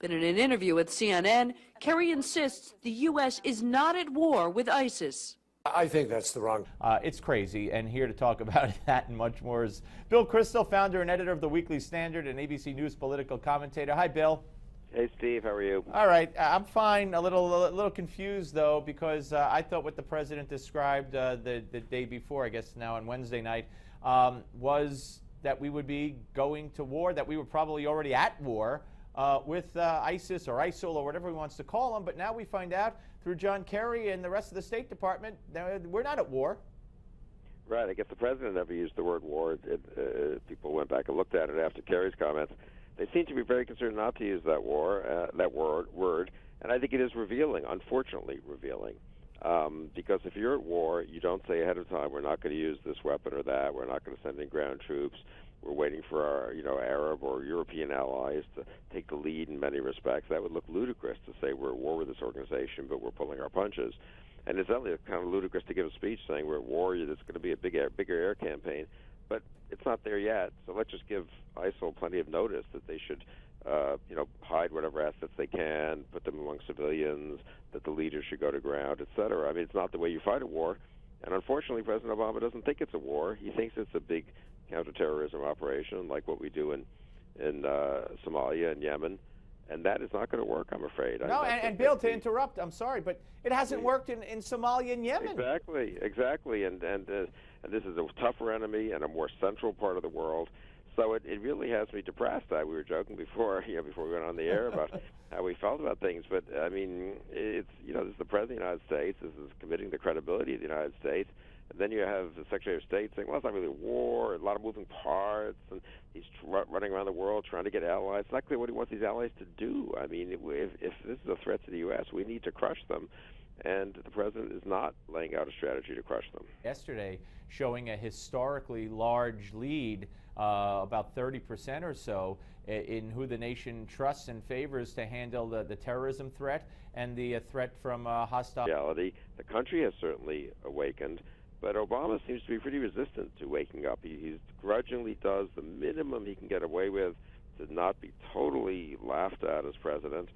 But in an interview with CNN, Kerry insists the U.S. is not at war with ISIS. I think that's the wrong. It's crazy, and here to talk about that and much more is Bill Kristol, founder and editor of the Weekly Standard and ABC News political commentator. Hi, Bill. Hey, Steve. How are you? All right. I'm fine. A little confused, though, because I thought what the president described the day before, I guess now on Wednesday night, was that we would be going to war, that we were probably already at war with ISIS or ISIL or whatever he wants to call them. But now we find out through John Kerry and the rest of the State Department that we're not at war. Right. I guess the president never used the word war. People went back and looked at it after Kerry's comments. They seem to be very concerned not to use that word, and I think it is revealing, unfortunately revealing, because if you're at war, you don't say ahead of time, we're not going to use this weapon or that, we're not going to send in ground troops, we're waiting for our, Arab or European allies to take the lead in many respects. That would look ludicrous to say we're at war with this organization, but we're pulling our punches. And it's only kind of ludicrous to give a speech saying we're at war, there's going to be a bigger air campaign. But it's not there yet, so let's just give ISIL plenty of notice that they should, hide whatever assets they can, put them among civilians, that the leaders should go to ground, et cetera. I mean, it's not the way you fight a war. And unfortunately, President Obama doesn't think it's a war. He thinks it's a big counterterrorism operation like what we do in Somalia and Yemen. And that is not going to work, I'm afraid. No, and Bill, to interrupt, I'm sorry, but it hasn't worked in Somalia and Yemen. Exactly. And this is a tougher enemy and a more central part of the world. So it really has me depressed. We were joking before we went on the air about how we felt about things. But, I mean, it's, this is the President of the United States. This is committing the credibility of the United States. And then you have the Secretary of State saying, well, it's not really a war, a lot of moving parts, and he's running around the world trying to get allies. It's not clear what he wants these allies to do. I mean, if this is a threat to the U.S., we need to crush them. And the president is not laying out a strategy to crush them. Yesterday, showing a historically large lead, about 30% or so, in who the nation trusts and favors to handle the terrorism threat and the threat from hostile. The country has certainly awakened. But Obama seems to be pretty resistant to waking up. He grudgingly does the minimum he can get away with to not be totally laughed at as president.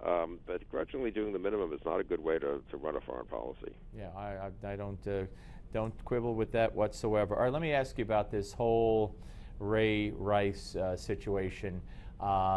But grudgingly doing the minimum is not a good way to run a foreign policy. Yeah, I don't quibble with that whatsoever. All right, let me ask you about this whole Ray Rice situation. The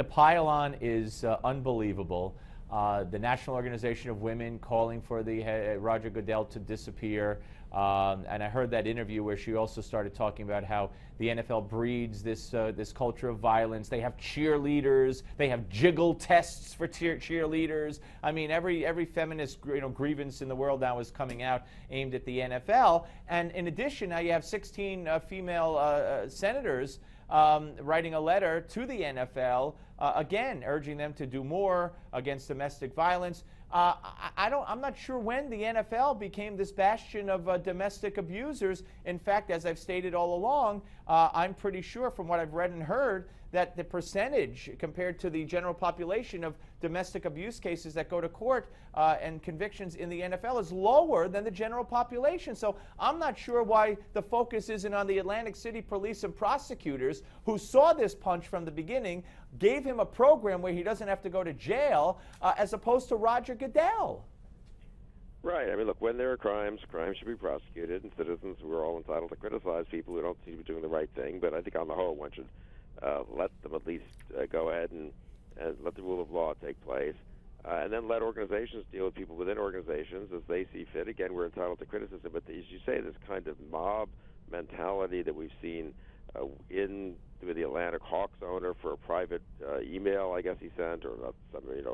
pile-on is unbelievable. The National Organization of Women calling for the Roger Goodell to disappear. And I heard that interview where she also started talking about how the NFL breeds this culture of violence. They have cheerleaders. They have jiggle tests for cheerleaders. I mean, every feminist grievance in the world now is coming out aimed at the NFL. And in addition, now you have 16 female senators writing a letter to the NFL, again urging them to do more against domestic violence. I'm not sure when the NFL became this bastion of domestic abusers. In fact, as I've stated all along, I'm pretty sure from what I've read and heard that the percentage compared to the general population of domestic abuse cases that go to court and convictions in the NFL is lower than the general population. So I'm not sure why the focus isn't on the Atlantic City police and prosecutors who saw this punch from the beginning, gave him a program where he doesn't have to go to jail, as opposed to Roger Goodell. Right. I mean, look, when there are crimes should be prosecuted, and citizens, we're all entitled to criticize people who don't seem to be doing the right thing. But I think on the whole, one should let them at least go ahead and let the rule of law take place. And then let organizations deal with people within organizations as they see fit. Again, we're entitled to criticism, but as you say, this kind of mob mentality that we've seen with the Atlantic Hawks owner for a private email, I guess he sent, or something,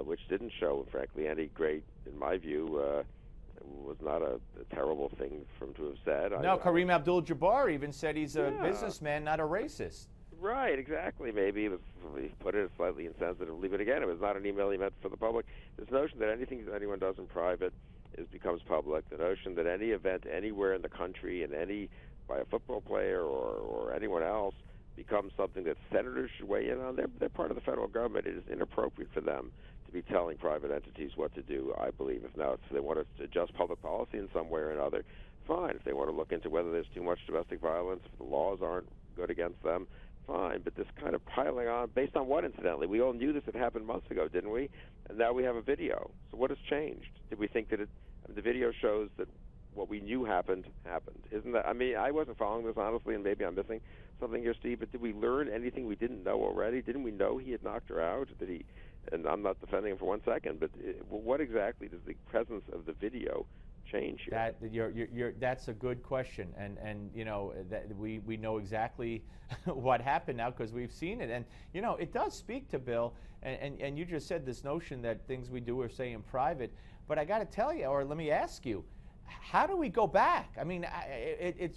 which didn't show, frankly, any great, in my view, was not a terrible thing for him to have said. No, Kareem Abdul-Jabbar even said he's a businessman, not a racist. Right, exactly. Maybe he put it slightly insensitively, but again, it was not an email he meant for the public. This notion that anything that anyone does in private becomes public, the notion that any event anywhere in the country and by a football player or anyone else becomes something that senators should weigh in on. They're part of the federal government. It is inappropriate for them to be telling private entities what to do, I believe. If they want to adjust public policy in some way or another, fine. If they want to look into whether there's too much domestic violence, if the laws aren't good against them, fine, but this kind of piling on, based on what, incidentally? We all knew this had happened months ago, didn't we? And now we have a video. So what has changed? Did we think that the video shows that what we knew happened? Isn't that, I mean, I wasn't following this, honestly, and maybe I'm missing something here, Steve, but did we learn anything we didn't know already? Didn't we know he had knocked her out? And I'm not defending him for 1 second, but what exactly does the presence of the video change here? That's a good question, and you know that we know exactly what happened now because we've seen it, and you know it does speak to Bill, and you just said this notion that things we do or say in private, but I got to tell you, or let me ask you, how do we go back? I mean,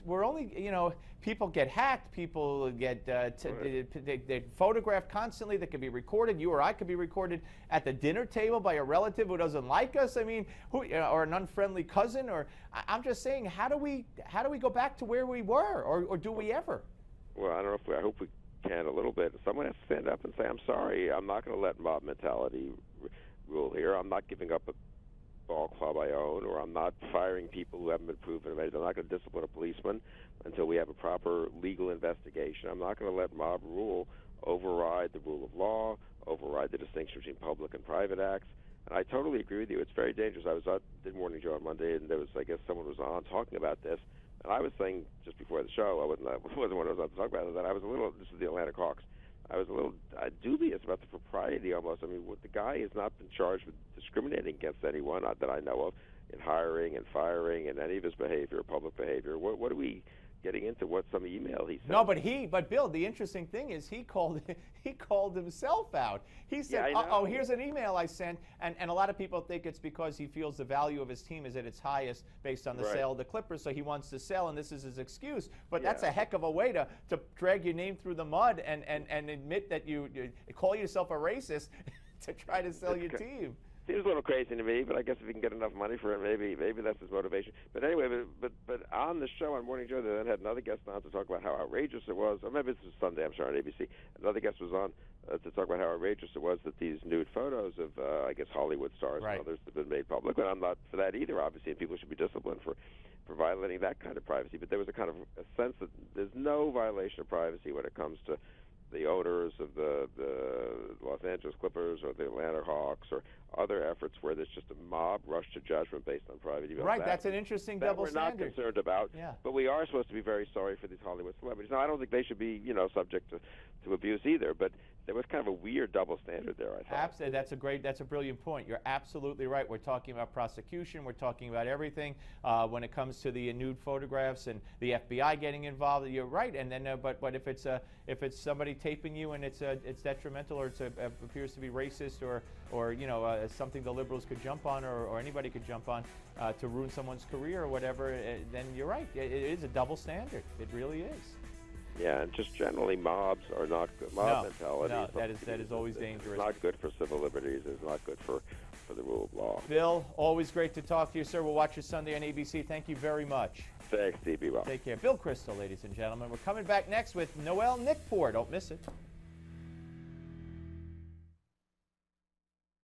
we're only, you know, people get hacked, people get they photographed constantly, that can be recorded. You or I could be recorded at the dinner table by a relative who doesn't like us. I mean, or an unfriendly cousin. Or I'm just saying, how do we go back to where we were, or do we ever? Well, I don't know if I hope we can a little bit. Someone has to stand up and say, I'm sorry, I'm not going to let mob mentality rule here. I'm not giving up a ball club I own, or I'm not firing people who haven't been proven. I'm not going to discipline a policeman until we have a proper legal investigation. I'm not going to let mob rule override the rule of law, override the distinction between public and private acts. And I totally agree with you. It's very dangerous. I was out, did Morning Joe on Monday, and there was, I guess, someone was on talking about this. And I was saying just before the show, I wasn't one who was on to talk about it, that I was a little, this is the Atlantic Hawks, I was a little dubious about the propriety almost. I mean, the guy has not been charged with discriminating against anyone, not that I know of, in hiring and firing and any of his behavior, public behavior. What are we getting into? What some email he sent? No, but Bill, the interesting thing is he called himself out. He said, yeah, oh, here's an email I sent, and a lot of people think it's because he feels the value of his team is at its highest based on the sale of the Clippers, so he wants to sell, and this is his excuse. But that's a heck of a way to drag your name through the mud and admit that you call yourself a racist to try to sell your team. Seems a little crazy to me, but I guess if he can get enough money for it, maybe that's his motivation. But anyway, but on the show on Morning Joe, they then had another guest on to talk about how outrageous it was. Or maybe this was Sunday, I'm sorry, on ABC. Another guest was on to talk about how outrageous it was that these nude photos of, I guess, Hollywood stars and others have been made public. But I'm not for that either, obviously, and people should be disciplined for violating that kind of privacy. But there was a kind of a sense that there's no violation of privacy when it comes to the owners of the Los Angeles Clippers or the Atlanta Hawks or other efforts where there's just a mob rush to judgment based on private events. Right, that's an interesting double standard. We're not concerned about, but we are supposed to be very sorry for these Hollywood celebrities. Now, I don't think they should be, subject to abuse either, but there was kind of a weird double standard there, I thought. Absolutely, that's a brilliant point. You're absolutely right. We're talking about prosecution. We're talking about everything when it comes to the nude photographs and the FBI getting involved. You're right, and then but if it's somebody taping you and it's detrimental or it appears to be racist or something the liberals could jump on or anybody could jump on to ruin someone's career or whatever, then you're right. It is a double standard. It really is. Yeah, and just generally mobs are not good. Mentality. No, that is always dangerous. It's not good for civil liberties. It's not good for the rule of law. Bill, always great to talk to you, sir. We'll watch you Sunday on ABC. Thank you very much. Thanks, Steve. Be well. Take care. Bill Kristol, ladies and gentlemen. We're coming back next with Noel Nickpour. Don't miss it.